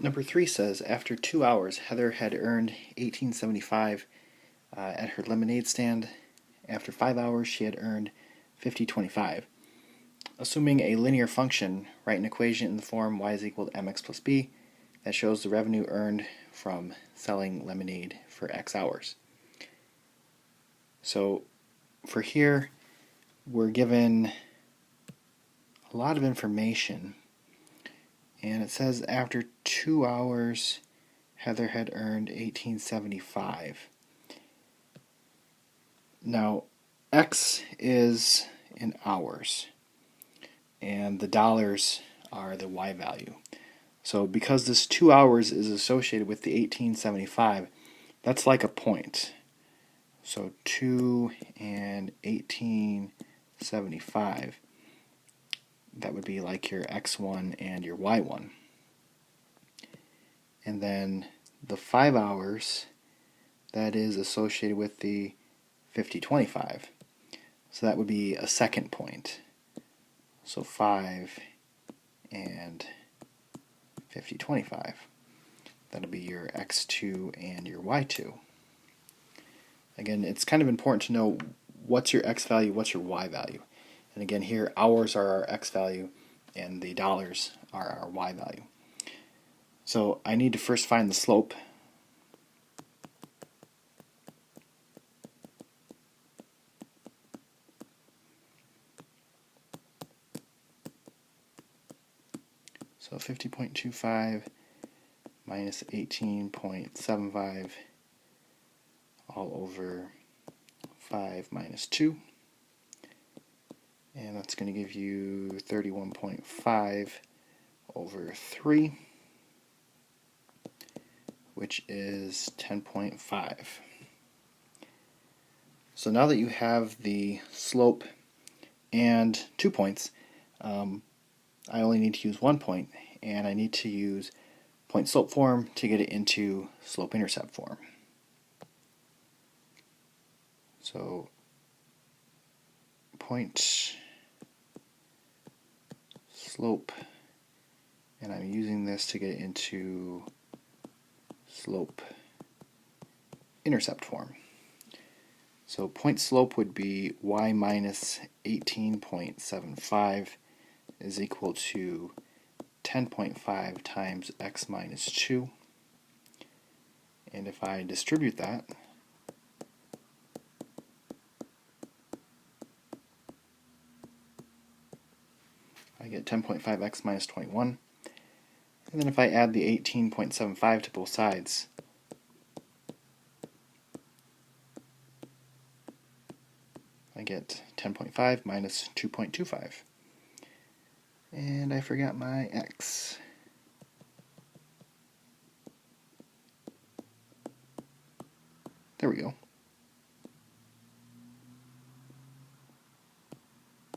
Number 3 says, after 2 hours, Heather had earned $18.75 at her lemonade stand. After 5 hours, she had earned $50.25. Assuming a linear function, write an equation in the form y is equal to mx plus b that shows the revenue earned from selling lemonade for x hours. So for here, we're given a lot of information, and it says after 2 hours Heather had earned $18.75. Now x is in hours and the dollars are the y value. So because this 2 hours is associated with the $18.75, that's like a point. So 2 and $18.75, that would be like your x1 and your y1. And then the 5 hours, that is associated with the $50.25. So that would be a second point. So 5 and $50.25. That'll be your x2 and your y2. Again, it's kind of important to know what's your x value, what's your y value. And again, here hours are our x value and the dollars are our y value. So I need to first find the slope. So 50.25 minus 18.75 all over 5 minus 2. And that's going to give you 31.5 over 3, which is 10.5. So now that you have the slope and 2 points, I only need to use 1 point, and I need to use point-slope form to get it into slope-intercept form. So point slope, and I'm using this to get it into slope-intercept form. So point slope would be y minus 18.75 is equal to 10.5 times x minus 2. And if I distribute that, I get 10.5x minus 21. And then if I add the 18.75 to both sides, I get 10.5 minus 2.25. And I forgot my x. There we go.